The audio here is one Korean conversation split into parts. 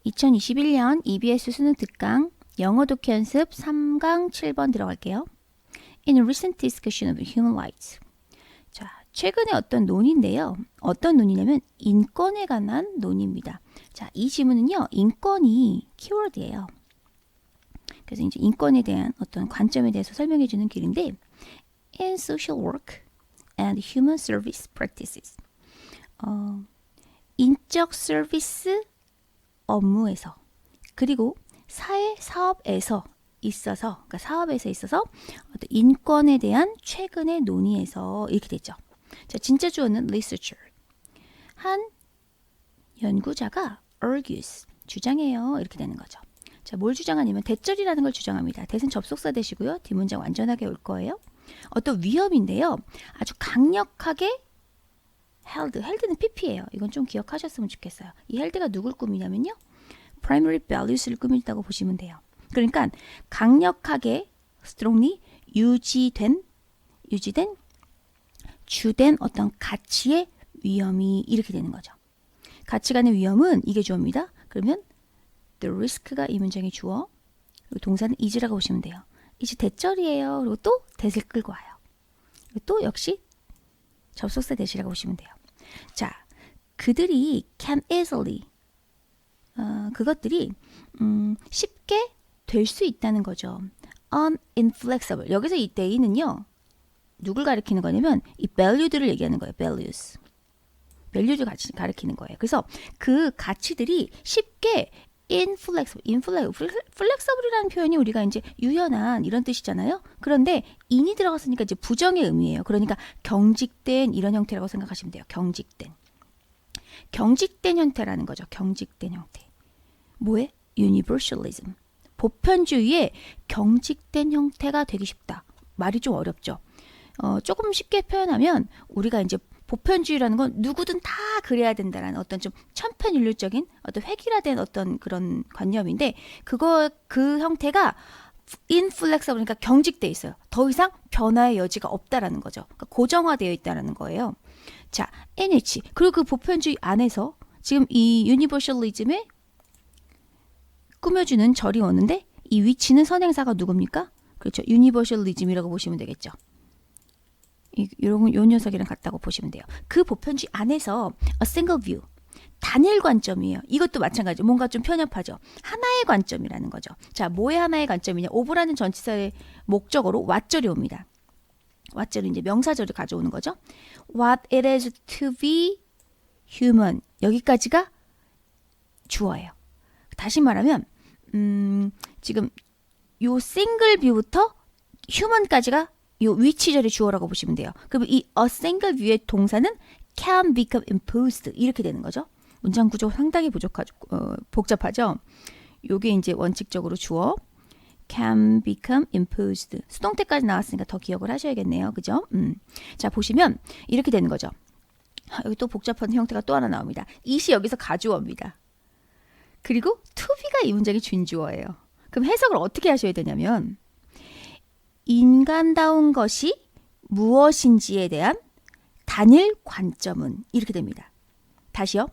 2021년 EBS 수능 특강 영어 독해 연습 3강 7번 들어갈게요. In a recent discussion of human rights. 자, 최근에 어떤 논의인데요. 어떤 논의냐면 인권에 관한 논의입니다. 자, 이 지문은요. 인권이 키워드예요. 그래서 이제 인권에 대한 어떤 관점에 대해서 설명해 주는 글인데 In social work and human service practices. 인적 서비스 업무에서 그리고 사회 사업에서 있어서 그러니까 사업에서 있어서 어떤 인권에 대한 최근의 논의에서 이렇게 되죠. 자, 진짜 주어는 researcher. 한 연구자가 argues 주장해요. 이렇게 되는 거죠. 자, 뭘 주장하냐면 대절이라는 걸 주장합니다. 대신 접속사 되시고요. 뒷문장 완전하게 올 거예요. 어떤 위험인데요. 아주 강력하게 held는 pp예요. 이건 좀 기억하셨으면 좋겠어요. 이 held가 누굴 꾸미냐면요. primary values를 꾸민다고 보시면 돼요. 그러니까 강력하게 strongly 유지된 주된 어떤 가치의 위험이 이렇게 되는 거죠. 가치관의 위험은 이게 주어입니다. 그러면 the risk가 이 문장의 주어 그리고 동사는 is라고 보시면 돼요. is 대절이에요. 그리고 또 that을 끌고 와요. 그리고 또 역시 접속사 that이라고 보시면 돼요. 자, 그들이 can easily 그것들이 쉽게 될 수 있다는 거죠. uninflexible. 여기서 이 they는요. 누굴 가리키는 거냐면 이 value들을 얘기하는 거예요. values. value를 가리키는 거예요. 그래서 그 가치들이 쉽게 flexible이라는 표현이 우리가 이제 유연한 이런 뜻이잖아요. 그런데 in이 들어갔으니까 이제 부정의 의미예요. 그러니까 경직된 이런 형태라고 생각하시면 돼요. 경직된 형태라는 거죠. 경직된 형태. 뭐에? universalism. 보편주의의 경직된 형태가 되기 쉽다. 말이 좀 어렵죠. 조금 쉽게 표현하면 우리가 이제 보편주의라는 건 누구든 다 그래야 된다라는 어떤 좀 천편일률적인 어떤 획일화된 어떤 그런 관념인데 그 형태가 inflexible 그러니까 경직돼 있어요. 더 이상 변화의 여지가 없다라는 거죠. 그러니까 고정화되어 있다라는 거예요. 자, NH 그리고 그 보편주의 안에서 지금 이 유니버셜리즘에 꾸며주는 절이 오는데 이 위치는 선행사가 누굽니까? 그렇죠. 유니버셜리즘이라고 보시면 되겠죠. 요 녀석이랑 같다고 보시면 돼요. 그 보편주의 안에서 a single view, 단일 관점이에요. 이것도 마찬가지. 뭔가 좀 편협하죠. 하나의 관점이라는 거죠. 자, 뭐의 하나의 관점이냐? 오브라는 전치사의 목적어로 what절이 옵니다. what절은 이제 명사절을 가져오는 거죠. What it is to be human. 여기까지가 주어예요. 다시 말하면 지금 요 싱글 뷰부터 human까지가 요 위치절의 주어라고 보시면 돼요. 그럼 이 a single view의 동사는 can become imposed 이렇게 되는 거죠. 문장 구조 상당히 복잡하죠. 요게 이제 원칙적으로 주어 can become imposed. 수동태까지 나왔으니까 더 기억을 하셔야겠네요. 그죠? 자, 보시면 이렇게 되는 거죠. 여기 또 복잡한 형태가 또 하나 나옵니다. it이 여기서 가주어입니다. 그리고 to be가 이 문장의 준주어예요. 그럼 해석을 어떻게 하셔야 되냐면 인간다운 것이 무엇인지에 대한 단일 관점은 이렇게 됩니다. 다시요.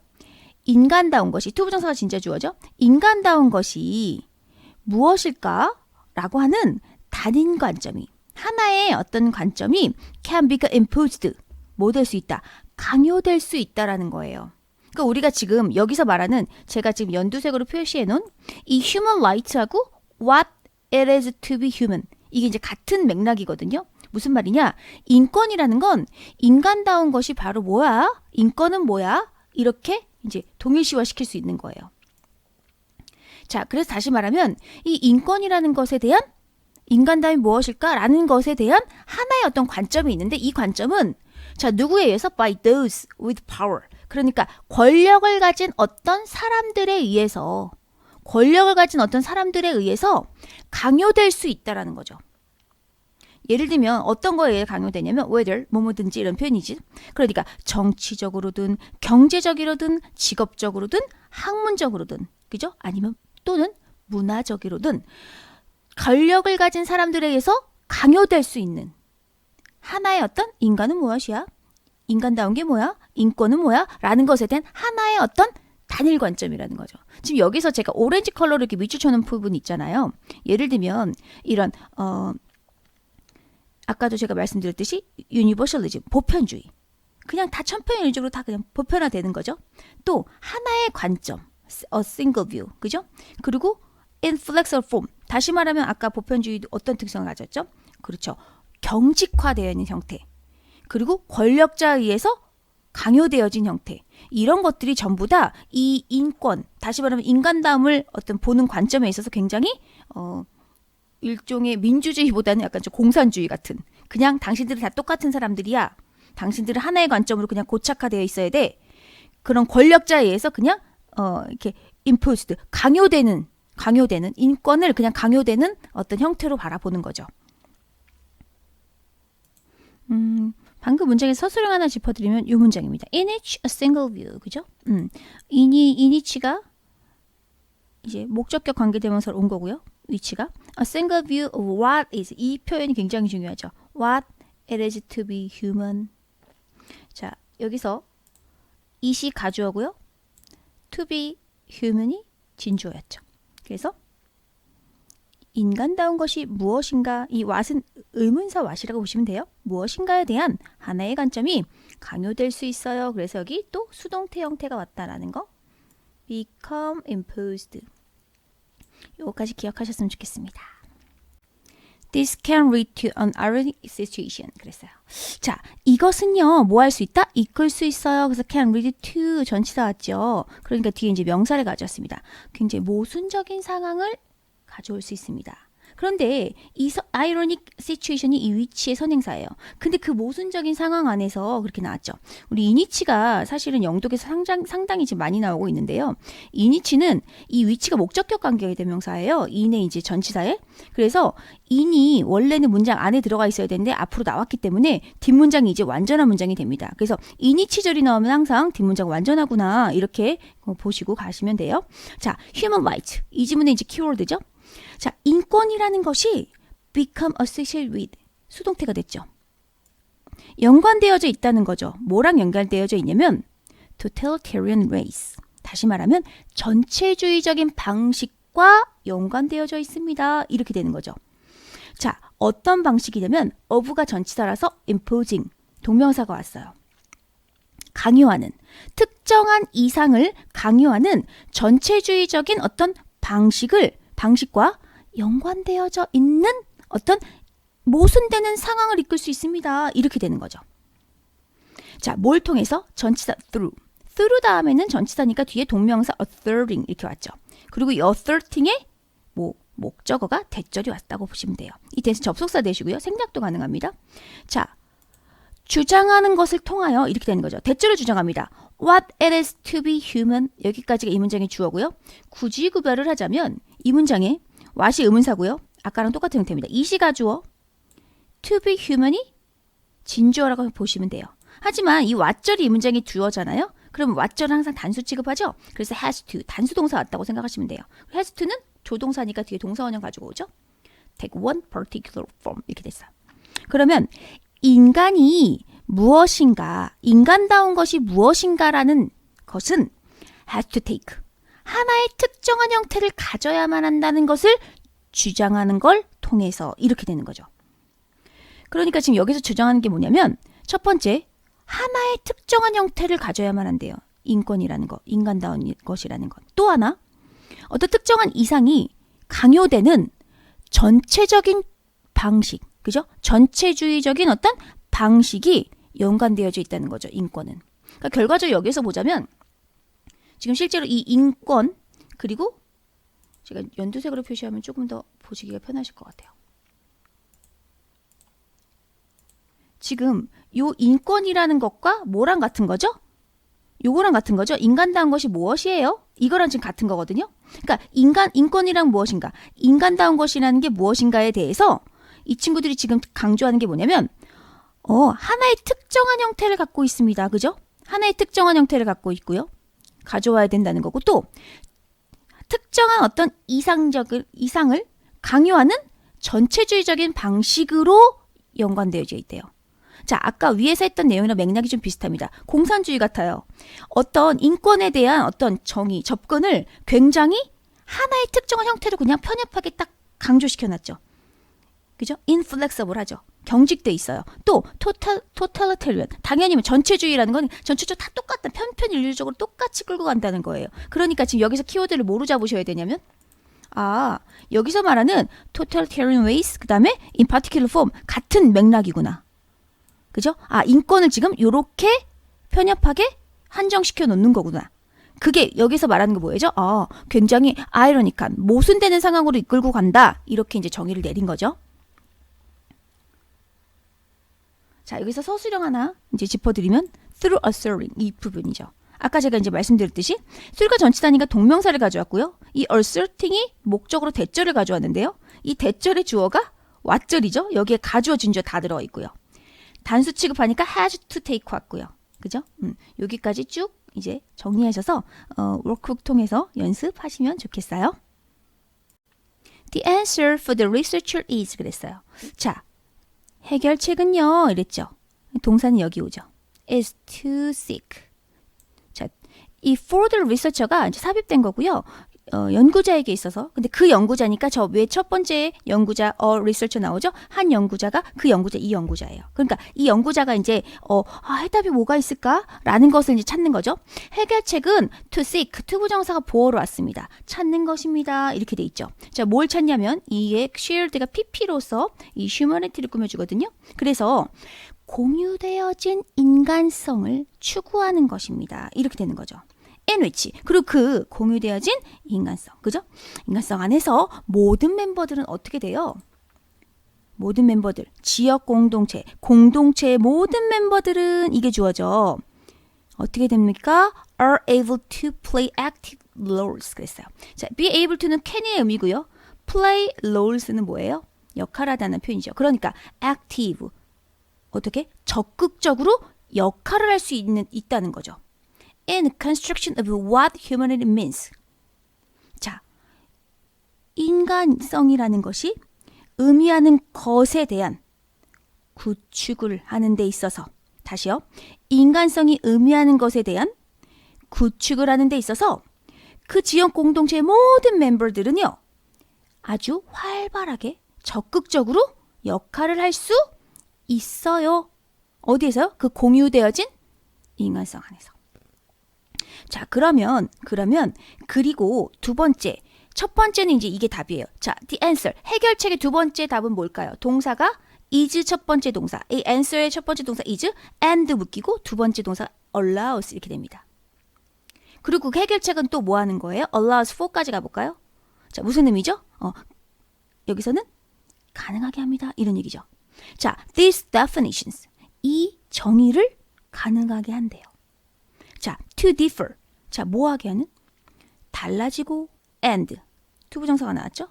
인간다운 것이 투부정사가 진짜 주어죠. 인간다운 것이 무엇일까? 라고 하는 단일 관점이 하나의 어떤 관점이 can be imposed 뭐 될 수 있다. 강요될 수 있다라는 거예요. 그러니까 우리가 지금 여기서 말하는 제가 지금 연두색으로 표시해 놓은 이 human rights하고 what it is to be human 이게 이제 같은 맥락이거든요. 무슨 말이냐? 인권이라는 건 인간다운 것이 바로 뭐야? 인권은 뭐야? 이렇게 이제 동일시화시킬 수 있는 거예요. 자, 그래서 다시 말하면 이 인권이라는 것에 대한 인간다움이 무엇일까라는 것에 대한 하나의 어떤 관점이 있는데 이 관점은 자, 누구에 의해서? By those with power. 그러니까 권력을 가진 어떤 사람들에 의해서 강요될 수 있다라는 거죠. 예를 들면 어떤 거에 의해 강요되냐면 whether 뭐뭐든지 이런 표현이지. 그러니까 정치적으로든 경제적으로든 직업적으로든 학문적으로든 그죠? 아니면 또는 문화적으로든 권력을 가진 사람들에 의해서 강요될 수 있는 하나의 어떤 인간은 무엇이야? 인간다운 게 뭐야? 인권은 뭐야? 라는 것에 대한 하나의 어떤 단일 관점이라는 거죠. 지금 여기서 제가 오렌지 컬러로 이렇게 밑줄 쳐놓은 부분 있잖아요. 예를 들면 이런 아까도 제가 말씀드렸듯이 유니버셜리즘, 보편주의. 그냥 다 천편일률적으로 다 그냥 보편화되는 거죠. 또 하나의 관점, a single view, 그죠? 그리고 inflexible form. 다시 말하면 아까 보편주의도 어떤 특성을 가졌죠? 그렇죠. 경직화되어 있는 형태. 그리고 권력자에 의해서 강요되어진 형태. 이런 것들이 전부 다 이 인권, 다시 말하면 인간다움을 어떤 보는 관점에 있어서 굉장히 일종의 민주주의보다는 약간 좀 공산주의 같은, 그냥 당신들은 다 똑같은 사람들이야. 당신들은 하나의 관점으로 그냥 고착화되어 있어야 돼. 그런 권력자에 의해서 그냥 이렇게 imposed, 강요되는 인권을 그냥 강요되는 어떤 형태로 바라보는 거죠. 방금 문장에 서술형 하나 짚어드리면 이 문장입니다. In each a single view, 그죠? in each가 이제 목적격 관계대명사로 온 거고요. 위치가 a single view of what is, 이 표현이 굉장히 중요하죠. What it is to be human. 자, 여기서 it이 가주어고요. to be human이 진주어였죠. 그래서 인간다운 것이 무엇인가, 이 what은 의문사 what이라고 보시면 돼요. 무엇인가에 대한 하나의 관점이 강요될 수 있어요. 그래서 여기 또 수동태 형태가 왔다라는 거. become imposed. 요거까지 기억하셨으면 좋겠습니다. This can lead to an ironic situation. 그랬어요. 자, 이것은요, 뭐 할 수 있다? 이끌 수 있어요. 그래서 can lead to 전치사 왔죠. 그러니까 뒤에 이제 명사를 가져왔습니다. 굉장히 모순적인 상황을 가져올 수 있습니다. 그런데 이 ironic situation이 이 위치의 선행사예요. 근데 그 모순적인 상황 안에서 그렇게 나왔죠. 우리 이니치가 사실은 영독에서 상당히 지금 많이 나오고 있는데요. 이니치는 이 위치가 목적격 관계의 대명사예요. in의 이제 전치사에. 그래서 in이 원래는 문장 안에 들어가 있어야 되는데 앞으로 나왔기 때문에 뒷문장이 이제 완전한 문장이 됩니다. 그래서 이니치절이 나오면 항상 뒷문장 완전하구나 이렇게 보시고 가시면 돼요. 자, human rights. 이 지문의 이제 키워드죠. 자, 인권이라는 것이 become associated with, 수동태가 됐죠. 연관되어져 있다는 거죠. 뭐랑 연관되어져 있냐면 totalitarian race. 다시 말하면 전체주의적인 방식과 연관되어져 있습니다. 이렇게 되는 거죠. 자, 어떤 방식이냐면 of가 전치사라서 imposing, 동명사가 왔어요. 강요하는, 특정한 이상을 강요하는 전체주의적인 어떤 방식과 연관되어져 있는 어떤 모순되는 상황을 이끌 수 있습니다. 이렇게 되는 거죠. 자, 뭘 통해서? 전치사 through. through 다음에는 전치사니까 뒤에 동명사 asserting 이렇게 왔죠. 그리고 이 asserting의 목적어가 대절이 왔다고 보시면 돼요. 이 대신 접속사 대시고요. 생략도 가능합니다. 자, 주장하는 것을 통하여 이렇게 되는 거죠. 대절을 주장합니다. What it is to be human. 여기까지가 이 문장의 주어고요. 굳이 구별을 하자면 이 문장에 what이 의문사고요. 아까랑 똑같은 형태입니다. it이 가주어, to be human이 진주어라고 보시면 돼요. 하지만 이 what절이 이 문장의 주어잖아요. 그럼 what절은 항상 단수 취급하죠. 그래서 has to, 단수동사 왔다고 생각하시면 돼요. has to는 조동사니까 뒤에 동사원형 가지고 오죠. take one particular form 이렇게 됐어요. 그러면 인간이 무엇인가, 인간다운 것이 무엇인가라는 것은 has to take, 하나의 특정한 형태를 가져야만 한다는 것을 주장하는 걸 통해서 이렇게 되는 거죠. 그러니까 지금 여기서 주장하는 게 뭐냐면 첫 번째, 하나의 특정한 형태를 가져야만 한대요. 인권이라는 것, 인간다운 것이라는 것. 또 하나, 어떤 특정한 이상이 강요되는 전체적인 방식, 그죠? 전체주의적인 어떤 방식이 연관되어져 있다는 거죠. 인권은. 그러니까 결과적으로 여기서 보자면 지금 실제로 이 인권, 그리고 제가 연두색으로 표시하면 조금 더 보시기가 편하실 것 같아요. 지금 요 인권이라는 것과 뭐랑 같은 거죠? 요거랑 같은 거죠. 인간다운 것이 무엇이에요? 이거랑 지금 같은 거거든요. 그러니까 인권이란 무엇인가, 인간다운 것이라는 게 무엇인가에 대해서 이 친구들이 지금 강조하는 게 뭐냐면 하나의 특정한 형태를 갖고 있습니다. 그죠? 하나의 특정한 형태를 갖고 있고요. 가져와야 된다는 거고, 또 특정한 어떤 이상을 강요하는 전체주의적인 방식으로 연관되어져 있대요. 자, 아까 위에서 했던 내용이랑 맥락이 좀 비슷합니다. 공산주의 같아요. 어떤 인권에 대한 어떤 정의, 접근을 굉장히 하나의 특정한 형태로 그냥 편협하게 딱 강조시켜놨죠. 그죠? inflexible 하죠. 경직돼 있어요. 또 totalitarian. 당연히 전체주의라는 건 전체적으로 다 똑같다. 편편일률적으로 똑같이 끌고 간다는 거예요. 그러니까 지금 여기서 키워드를 뭐로 잡으셔야 되냐면 여기서 말하는 totalitarian ways 그다음에 in particular form 같은 맥락이구나. 그죠? 인권을 지금 요렇게 편협하게 한정시켜 놓는 거구나. 그게 여기서 말하는 게 뭐예요? 굉장히 아이러니한 모순되는 상황으로 이끌고 간다. 이렇게 이제 정의를 내린 거죠. 자, 여기서 서술형 하나 이제 짚어드리면 through asserting 이 부분이죠. 아까 제가 이제 말씀드렸듯이 through가 전치사니까 동명사를 가져왔고요. 이 asserting이 목적으로 대절을 가져왔는데요. 이 대절의 주어가 what절이죠. 여기에 가주어 진주어 다 들어가 있고요. 단수 취급하니까 has to take 왔고요. 그죠? 여기까지 쭉 이제 정리하셔서 워크북 통해서 연습하시면 좋겠어요. The answer for the researcher is 그랬어요. 자, 해결책은요 이랬죠. 동사는 여기 오죠. is to seek. 자, 이 for the researcher가 이제 삽입된 거고요. 연구자에게 있어서 근데 그 연구자니까 저 왜 첫 번째 연구자 researcher 나오죠? 한 연구자가 그 연구자 이 연구자예요. 그러니까 이 연구자가 이제 해답이 뭐가 있을까라는 것을 이제 찾는 거죠. 해결책은 to seek 투부정사가 보어로 왔습니다. 찾는 것입니다. 이렇게 돼 있죠. 자, 뭘 찾냐면 이게 shield가 pp로서 이 humanity를 꾸며주거든요. 그래서 공유되어진 인간성을 추구하는 것입니다. 이렇게 되는 거죠. in which 그리고 그 공유되어진 인간성, 그죠? 인간성 안에서 모든 멤버들은 어떻게 돼요? 모든 멤버들, 지역 공동체의 모든 멤버들은 이게 주어져. 어떻게 됩니까? are able to play active roles 그랬어요. 자, be able to는 can의 의미고요. play roles는 뭐예요? 역할하다는 표현이죠. 그러니까 active 어떻게? 적극적으로 역할을 할 수 있다는 거죠. in construction of what humanity means. 자, 인간성이라는 것이 의미하는 것에 대한 구축을 하는 데 있어서 다시요. 인간성이 의미하는 것에 대한 구축을 하는 데 있어서 그 지역 공동체의 모든 멤버들은요. 아주 활발하게 적극적으로 역할을 할 수 있어요. 어디에서요? 그 공유되어진 인간성 안에서. 자, 그러면 그리고 두 번째, 첫 번째는 이제 이게 답이에요. 자, the answer. 해결책의 두 번째 답은 뭘까요? 동사가 is 첫 번째 동사, 이 answer의 첫 번째 동사 is and 묶이고 두 번째 동사 allows 이렇게 됩니다. 그리고 그 해결책은 또 뭐 하는 거예요? allows for까지 가볼까요? 자, 무슨 의미죠? 여기서는 가능하게 합니다. 이런 얘기죠. 자, these definitions. 이 정의를 가능하게 한대요. 자, to differ. 자, 뭐하게 하는? 달라지고 and. 투부정사가 나왔죠?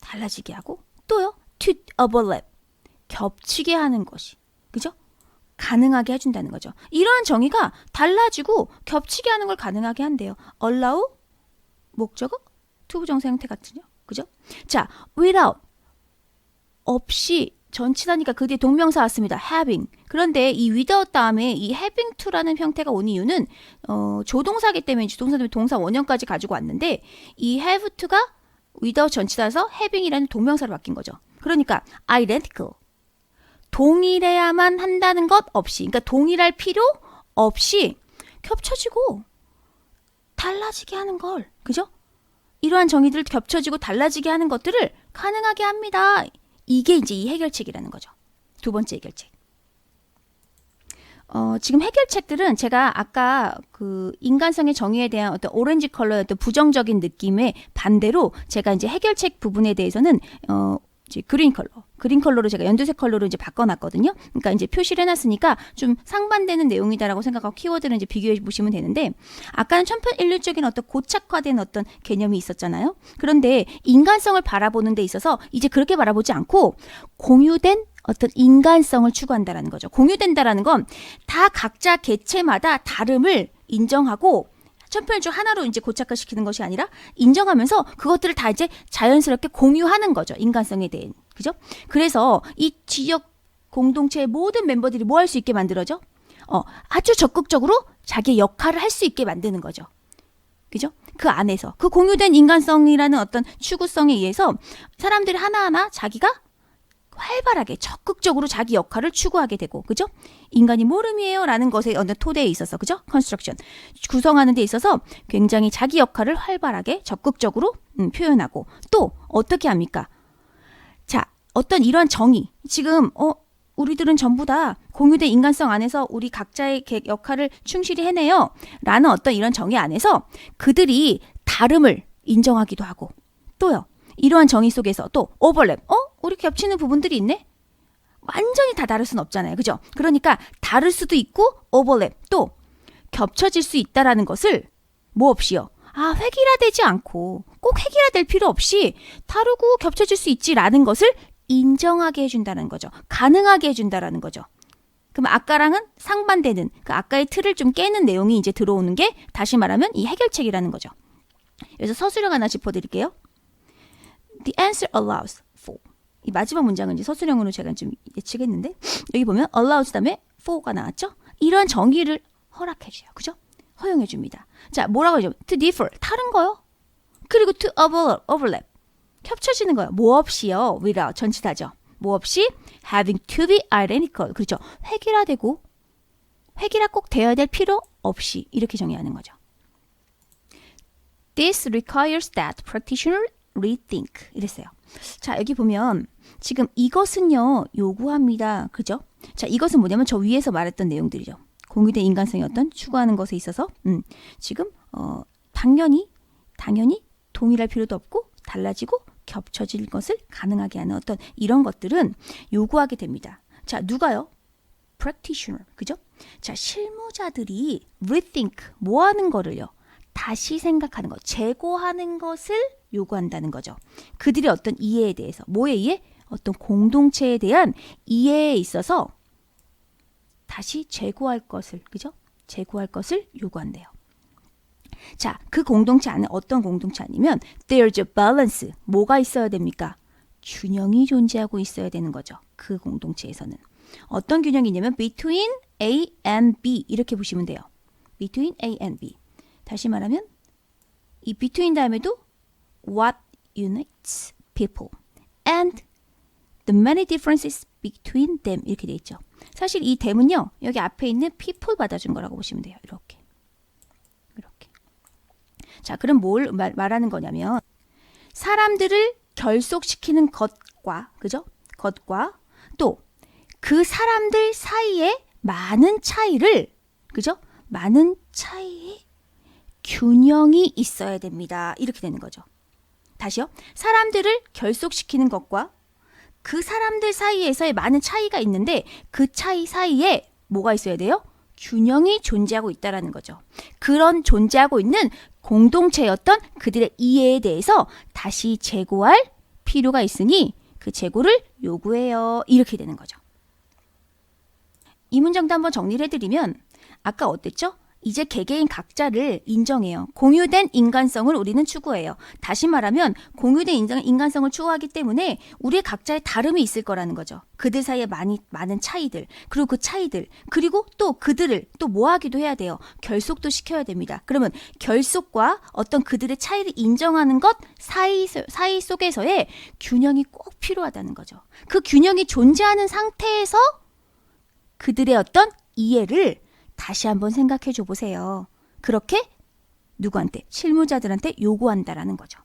달라지게 하고 또요. to overlap. 겹치게 하는 것이. 그죠? 가능하게 해준다는 거죠. 이러한 정의가 달라지고 겹치게 하는 걸 가능하게 한대요. allow 목적어 투부정사 형태 같은요. 그죠? 자, without 없이 전치사니까 그 뒤에 동명사 왔습니다. having. 그런데 이 without 다음에 이 having to라는 형태가 온 이유는 조동사기 때문에 동사 때문에 동사 원형까지 가지고 왔는데 이 have to가 without 전치사에서 having이라는 동명사로 바뀐 거죠. 그러니까 identical. 동일해야만 한다는 것 없이, 그러니까 동일할 필요 없이 겹쳐지고 달라지게 하는 걸, 그죠? 이러한 정의들 겹쳐지고 달라지게 하는 것들을 가능하게 합니다. 이게 이제 이 해결책이라는 거죠. 두 번째 해결책. 지금 해결책들은 제가 아까 그 인간성의 정의에 대한 어떤 오렌지 컬러의 어떤 부정적인 느낌의 반대로 제가 이제 해결책 부분에 대해서는 이제 그린 컬러로 제가 연두색 컬러로 이제 바꿔놨거든요. 그러니까 이제 표시를 해놨으니까 좀 상반되는 내용이다라고 생각하고 키워드를 이제 비교해 보시면 되는데 아까는 천편일률적인 어떤 고착화된 어떤 개념이 있었잖아요. 그런데 인간성을 바라보는 데 있어서 이제 그렇게 바라보지 않고 공유된 어떤 인간성을 추구한다라는 거죠. 공유된다라는 건 다 각자 개체마다 다름을 인정하고 천편일률 하나로 이제 고착화시키는 것이 아니라 인정하면서 그것들을 다 이제 자연스럽게 공유하는 거죠. 인간성에 대한. 그죠? 그래서 이 지역 공동체의 모든 멤버들이 뭐 할 수 있게 만들어져? 아주 적극적으로 자기의 역할을 할 수 있게 만드는 거죠. 그죠? 그 안에서 그 공유된 인간성이라는 어떤 추구성에 의해서 사람들이 하나하나 자기가 활발하게 적극적으로 자기 역할을 추구하게 되고, 그죠? 인간이 모름이에요 라는 것에 어느 토대에 있어서, 그죠? 컨스트럭션 구성하는 데 있어서 굉장히 자기 역할을 활발하게 적극적으로 표현하고, 또 어떻게 합니까? 자, 어떤 이런 정의, 지금 우리들은 전부 다 공유된 인간성 안에서 우리 각자의 역할을 충실히 해내요 라는 어떤 이런 정의 안에서 그들이 다름을 인정하기도 하고, 또요, 이러한 정의 속에서 또 오버랩, 우리 겹치는 부분들이 있네? 완전히 다 다를 순 없잖아요. 그죠? 그러니까 다를 수도 있고 오버랩, 또 겹쳐질 수 있다라는 것을 뭐 없이요? 획일화되지 않고 꼭 획일화될 필요 없이 다르고 겹쳐질 수 있지라는 것을 인정하게 해준다는 거죠. 가능하게 해준다라는 거죠. 그럼 아까랑은 상반되는 그 아까의 틀을 좀 깨는 내용이 이제 들어오는 게 다시 말하면 이 해결책이라는 거죠. 그래서 서술형 하나 짚어드릴게요. The answer allows for. 이 마지막 문장은 이제 서술형으로 제가 좀 예측했는데, 여기 보면 allows 다음에 for가 나왔죠? 이런 정의를 허락해줘요. 그죠? 허용해줍니다. 자, 뭐라고 하죠? To differ, 다른 거요. 그리고 to overlap, 겹쳐지는 거예요. 뭐 없이요. without, 전치사죠. 뭐 없이 having to be identical, 그렇죠. 획일화되고, 획일화 꼭 되어야 될 필요 없이, 이렇게 정의하는 거죠. This requires that practitioner rethink, 이랬어요. 자, 여기 보면 지금 이것은요 요구합니다. 그죠? 자, 이것은 뭐냐면 저 위에서 말했던 내용들이죠. 공유된 인간성의 어떤 추구하는 것에 있어서 지금 당연히 동일할 필요도 없고 달라지고 겹쳐질 것을 가능하게 하는 어떤 이런 것들은 요구하게 됩니다. 자, 누가요? practitioner, 그죠? 자, 실무자들이 rethink, 뭐 하는 거를요? 다시 생각하는 것, 재고하는 것을 요구한다는 거죠. 그들의 어떤 이해에 대해서, 뭐에 의해? 어떤 공동체에 대한 이해에 있어서 다시 재고할 것을, 그죠? 재고할 것을 요구한대요. 자, 그 공동체 안에 어떤 공동체 아니면 there's a balance, 뭐가 있어야 됩니까? 균형이 존재하고 있어야 되는 거죠. 그 공동체에서는. 어떤 균형이 있냐면 between A and B, 이렇게 보시면 돼요. between A and B. 다시 말하면 이 between 다음에도 what unites people and the many differences between them, 이렇게 돼 있죠. 사실 이 them은요, 여기 앞에 있는 people 받아준 거라고 보시면 돼요. 이렇게. 자, 그럼 뭘 말하는 거냐면 사람들을 결속시키는 것과, 그죠? 것과 또 그 사람들 사이에 많은 차이를, 그죠? 많은 차이의 균형이 있어야 됩니다. 이렇게 되는 거죠. 다시요. 사람들을 결속시키는 것과 그 사람들 사이에서의 많은 차이가 있는데 그 차이 사이에 뭐가 있어야 돼요? 균형이 존재하고 있다는 거죠. 그런 존재하고 있는 공동체였던 그들의 이해에 대해서 다시 재고할 필요가 있으니 그 재고를 요구해요. 이렇게 되는 거죠. 이 문장도 한번 정리를 해드리면 아까 어땠죠? 이제 개개인 각자를 인정해요. 공유된 인간성을 우리는 추구해요. 다시 말하면 공유된 인간성을 추구하기 때문에 우리의 각자의 다름이 있을 거라는 거죠. 그들 사이에 많은 차이들, 그리고 그 차이들, 그리고 또 그들을 또 모아기도 해야 돼요. 결속도 시켜야 됩니다. 그러면 결속과 어떤 그들의 차이를 인정하는 것 사이 속에서의 균형이 꼭 필요하다는 거죠. 그 균형이 존재하는 상태에서 그들의 어떤 이해를 다시 한번 생각해 줘 보세요. 그렇게 누구한테? 실무자들한테 요구한다라는 거죠.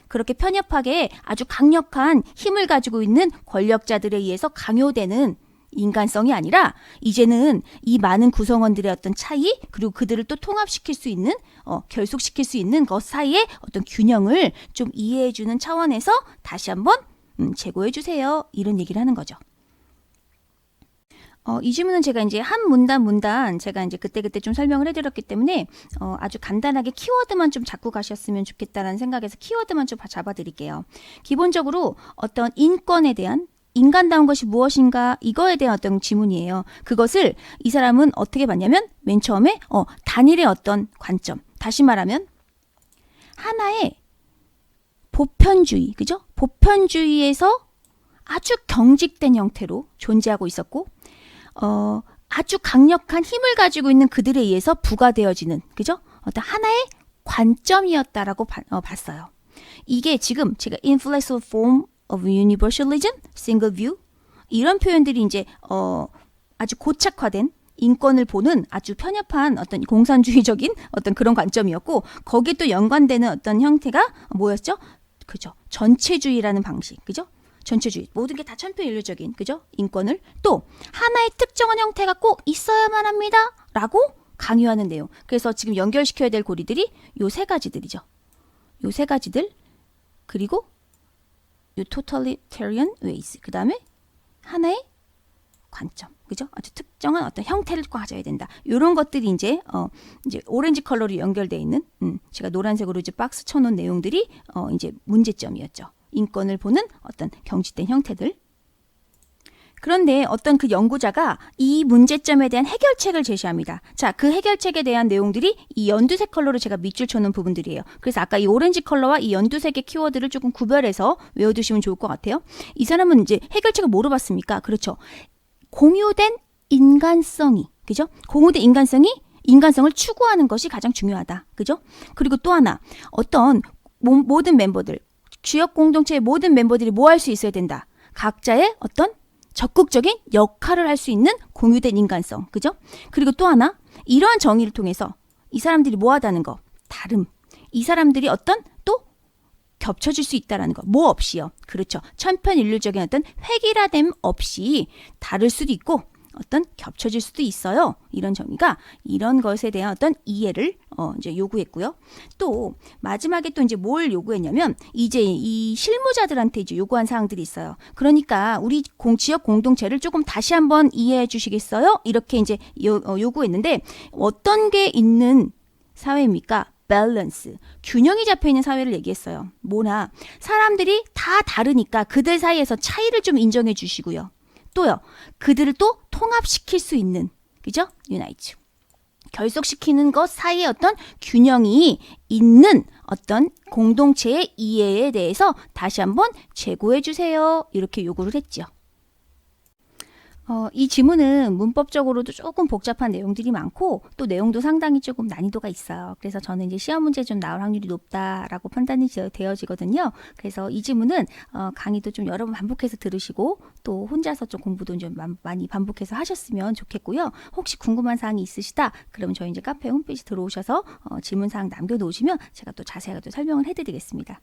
그렇게 편협하게 아주 강력한 힘을 가지고 있는 권력자들에 의해서 강요되는 인간성이 아니라 이제는 이 많은 구성원들의 어떤 차이, 그리고 그들을 또 통합시킬 수 있는, 결속시킬 수 있는 것 사이의 어떤 균형을 좀 이해해 주는 차원에서 다시 한번 제고해 주세요. 이런 얘기를 하는 거죠. 이 질문은 제가 이제 한 문단 제가 이제 그때 좀 설명을 해드렸기 때문에 아주 간단하게 키워드만 좀 잡고 가셨으면 좋겠다라는 생각에서 키워드만 좀 잡아드릴게요. 기본적으로 어떤 인권에 대한 인간다운 것이 무엇인가 이거에 대한 어떤 지문이에요. 그것을 이 사람은 어떻게 봤냐면 맨 처음에 단일의 어떤 관점, 다시 말하면 하나의 보편주의, 그죠? 보편주의에서 아주 경직된 형태로 존재하고 있었고 아주 강력한 힘을 가지고 있는 그들에 의해서 부과되어지는 그죠? 어떤 하나의 관점이었다라고 봤어요. 이게 지금 제가 inflexible form of universalism, single view 이런 표현들이 이제 아주 고착화된 인권을 보는 아주 편협한 어떤 공산주의적인 어떤 그런 관점이었고 거기에 또 연관되는 어떤 형태가 뭐였죠? 그죠? 전체주의라는 방식, 그죠? 전체주의 모든 게 다 천편일률적인 그죠? 인권을 또 하나의 특정한 형태가 꼭 있어야만 합니다라고 강요하는 내용. 그래서 지금 연결시켜야 될 고리들이 요 세 가지들이죠. 요 세 가지들 그리고 요 totalitarian ways 그 다음에 하나의 관점, 그죠? 아주 특정한 어떤 형태를 가져야 된다. 이런 것들이 이제 오렌지 컬러로 연결되어 있는 제가 노란색으로 이제 박스 쳐놓은 내용들이 이제 문제점이었죠. 인권을 보는 어떤 경직된 형태들. 그런데 어떤 그 연구자가 이 문제점에 대한 해결책을 제시합니다. 자, 그 해결책에 대한 내용들이 이 연두색 컬러로 제가 밑줄 쳐놓은 부분들이에요. 그래서 아까 이 오렌지 컬러와 이 연두색의 키워드를 조금 구별해서 외워두시면 좋을 것 같아요. 이 사람은 이제 해결책을 뭐로 봤습니까? 그렇죠. 공유된 인간성이, 그죠? 공유된 인간성을 추구하는 것이 가장 중요하다. 그죠? 그리고 또 하나, 어떤 모든 멤버들, 지역 공동체의 모든 멤버들이 뭐 할 수 있어야 된다. 각자의 어떤 적극적인 역할을 할 수 있는 공유된 인간성. 그죠? 그리고 또 하나, 이러한 정의를 통해서 이 사람들이 뭐 하다는 거, 다름. 이 사람들이 어떤 또 겹쳐질 수 있다는 거. 뭐 없이요. 그렇죠. 천편일률적인 어떤 획일화됨 없이 다를 수도 있고 어떤 겹쳐질 수도 있어요. 이런 정의가 이런 것에 대한 어떤 이해를 이제 요구했고요. 또 마지막에 또 이제 뭘 요구했냐면 이제 이 실무자들한테 이제 요구한 사항들이 있어요. 그러니까 우리 지역 공동체를 조금 다시 한번 이해해 주시겠어요? 이렇게 이제 요구했는데 어떤 게 있는 사회입니까? 밸런스, 균형이 잡혀있는 사회를 얘기했어요. 뭐나 사람들이 다 다르니까 그들 사이에서 차이를 좀 인정해 주시고요. 또요, 그들을 또 통합시킬 수 있는, 그죠? 유나이트. 결속시키는 것 사이에 어떤 균형이 있는 어떤 공동체의 이해에 대해서 다시 한번 제고해 주세요. 이렇게 요구를 했죠. 이 지문은 문법적으로도 조금 복잡한 내용들이 많고 또 내용도 상당히 조금 난이도가 있어요. 그래서 저는 이제 시험 문제 좀 나올 확률이 높다라고 판단이 되어지거든요. 그래서 이 지문은 강의도 좀 여러 번 반복해서 들으시고 또 혼자서 좀 공부도 좀 많이 반복해서 하셨으면 좋겠고요. 혹시 궁금한 사항이 있으시다? 그러면 저희 이제 카페 홈페이지 들어오셔서 질문 사항 남겨놓으시면 제가 또 자세하게 또 설명을 해드리겠습니다.